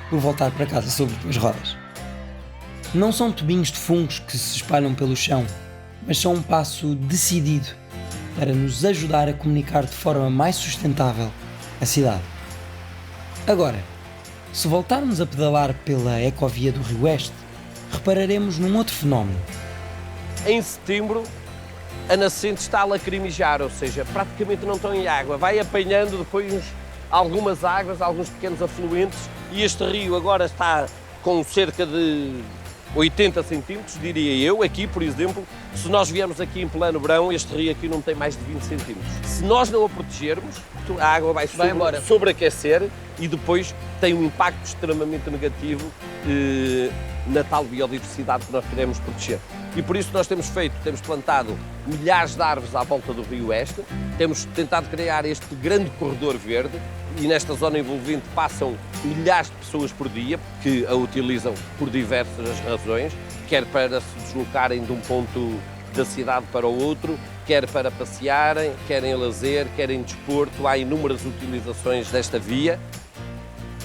por voltar para casa sobre 2 rodas. Não são tubinhos de fungos que se espalham pelo chão, mas são um passo decidido para nos ajudar a comunicar de forma mais sustentável a cidade. Agora, se voltarmos a pedalar pela ecovia do Rio Oeste, repararemos num outro fenómeno. Em setembro, a nascente está a lacrimejar, ou seja, praticamente não estão em água. Vai apanhando depois algumas águas, alguns pequenos afluentes, e este rio agora está com cerca de 80 centímetros, diria eu. Aqui, por exemplo, se nós viermos aqui em plano verão, este rio aqui não tem mais de 20 centímetros. Se nós não a protegermos, a água vai sobreaquecer e depois tem um impacto extremamente negativo na tal biodiversidade que nós queremos proteger. E por isso nós temos plantado milhares de árvores à volta do Rio Oeste, temos tentado criar este grande corredor verde e nesta zona envolvente passam milhares de pessoas por dia que a utilizam por diversas razões, quer para se deslocarem de um ponto da cidade para o outro, quer para passearem, quer em lazer, quer em desporto. Há inúmeras utilizações desta via.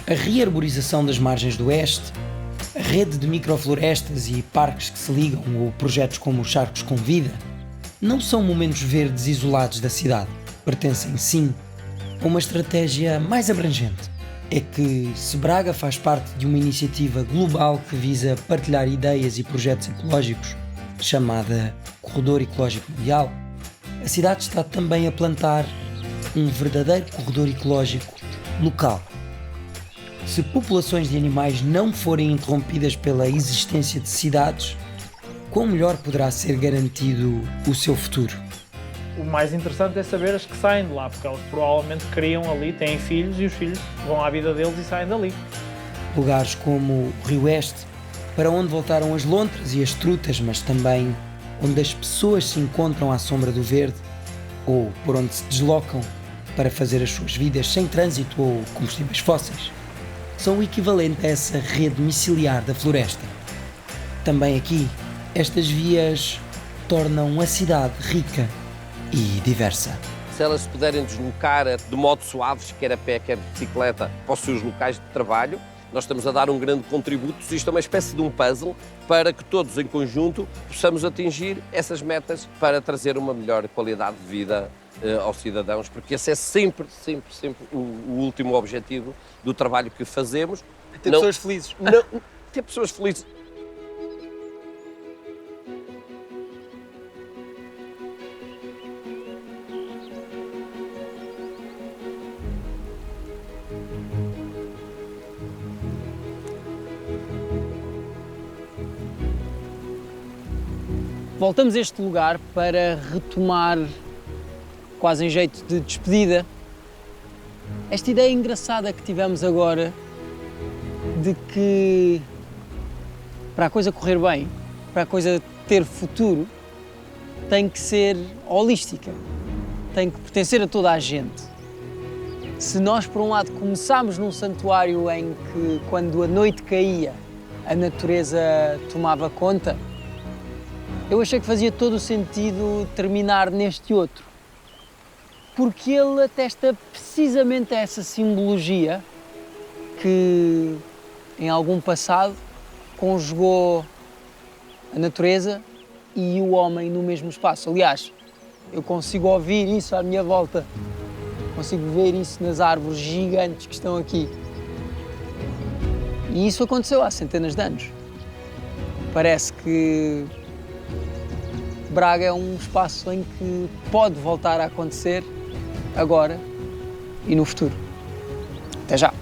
A rearborização das margens do Oeste, a rede de microflorestas e parques que se ligam ou projetos como os Charcos com Vida não são momentos verdes isolados da cidade. Pertencem, sim, a uma estratégia mais abrangente. É que, se Braga faz parte de uma iniciativa global que visa partilhar ideias e projetos ecológicos, chamada Corredor Ecológico Mundial, a cidade está também a plantar um verdadeiro corredor ecológico local. Se populações de animais não forem interrompidas pela existência de cidades, quão melhor poderá ser garantido o seu futuro? O mais interessante é saber as que saem de lá, porque elas provavelmente criam ali, têm filhos e os filhos vão à vida deles e saem dali. Lugares como o Rio Oeste, para onde voltaram as lontras e as trutas, mas também onde as pessoas se encontram à sombra do verde ou por onde se deslocam para fazer as suas vidas sem trânsito ou combustíveis fósseis, são o equivalente a essa rede miceliar da floresta. Também aqui, estas vias tornam a cidade rica e diversa. Se elas se puderem deslocar de modo suave, quer a pé, quer de bicicleta, para os seus locais de trabalho, nós estamos a dar um grande contributo. Isto é uma espécie de um puzzle para que todos em conjunto possamos atingir essas metas para trazer uma melhor qualidade de vida aos cidadãos, porque esse é sempre o último objetivo do trabalho que fazemos. Ter pessoas felizes. Ter pessoas felizes. Voltamos a este lugar para retomar, quase em jeito de despedida, esta ideia engraçada que tivemos agora de que para a coisa correr bem, para a coisa ter futuro, tem que ser holística, tem que pertencer a toda a gente. Se nós, por um lado, começámos num santuário em que, quando a noite caía, a natureza tomava conta, eu achei que fazia todo o sentido terminar neste outro, porque ele atesta precisamente essa simbologia que, em algum passado, conjugou a natureza e o homem no mesmo espaço. Aliás, eu consigo ouvir isso à minha volta, consigo ver isso nas árvores gigantes que estão aqui. E isso aconteceu há centenas de anos. Parece que Braga é um espaço em que pode voltar a acontecer agora e no futuro. Até já!